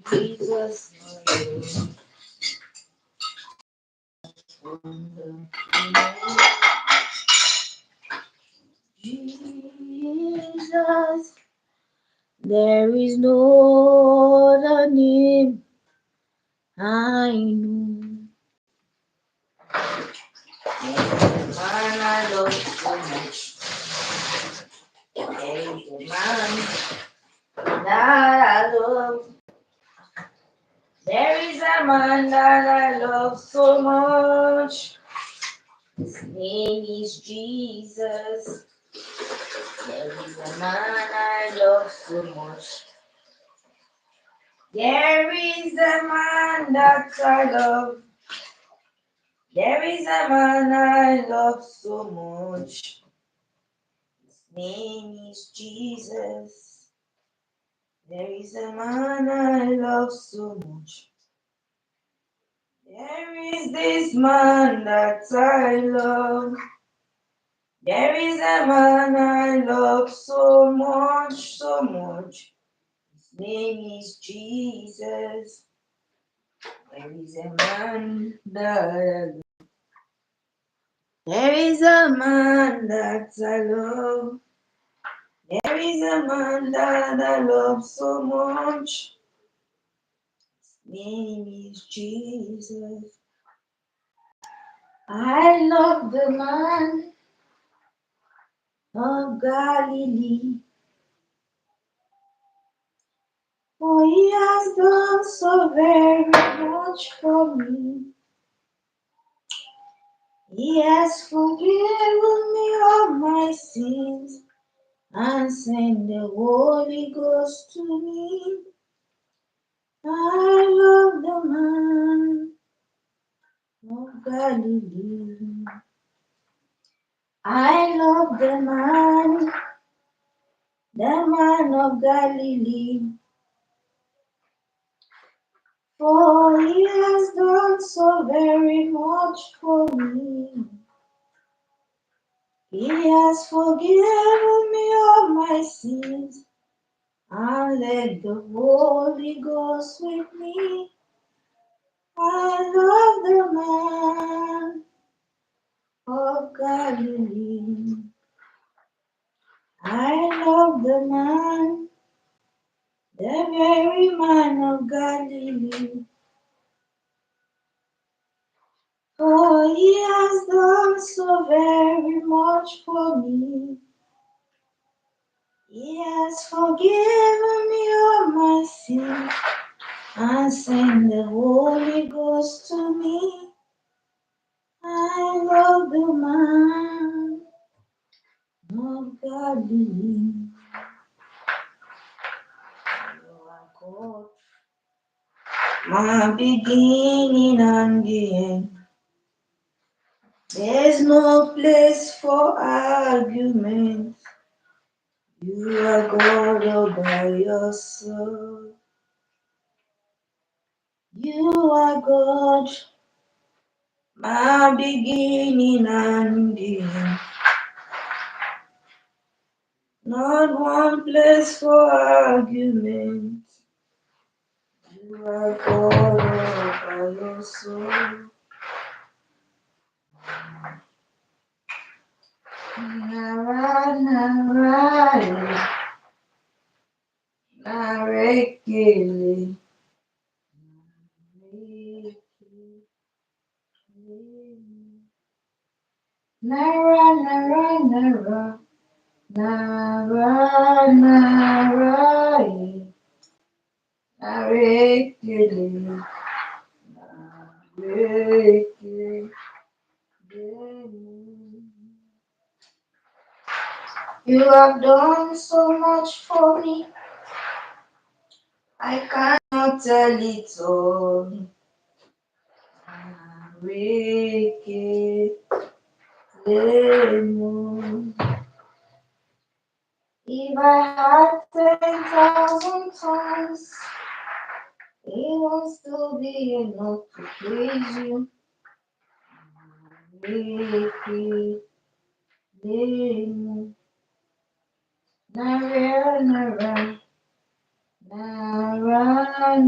Jesus, Jesus, there is no other name I know. Man I love so much. There is a man that I love. There is a man that I love so much. His name is Jesus. There is a man I love so much. There is a man that I love. There is a man I love so much. His name is Jesus. There is a man I love so much. There is this man that I love. There is a man I love so much, so much. His name is Jesus. There is a man that I love. There is a man that I love. There is a man that I love so much. His name is Jesus. I love the man of Galilee, for he has done so very much for me. He has forgiven me of my sins and sent the Holy Ghost to me. I love the man of Galilee. I love the man of Galilee, for he has done so very much for me. He has forgiven me of my sins and led the Holy Ghost with me. I love the man of Galilee. I love the very man of Galilee. For he has done so very much for me. He has forgiven me of my sins and sent the Holy Ghost to me. I love the man of Galilee. You are God, my beginning and the end. There's no place for argument. You are God all by yourself. You are God, my beginning and the end. Not one place for argument. You are God all by yourself. Nara, nara, narekele. Nara, nara, nara, nara, nara, narekele, narekele. You have done so much for me, I cannot tell it all. If I had 10,000 tongues, it won't still be enough to praise you. Nara, nara, nara,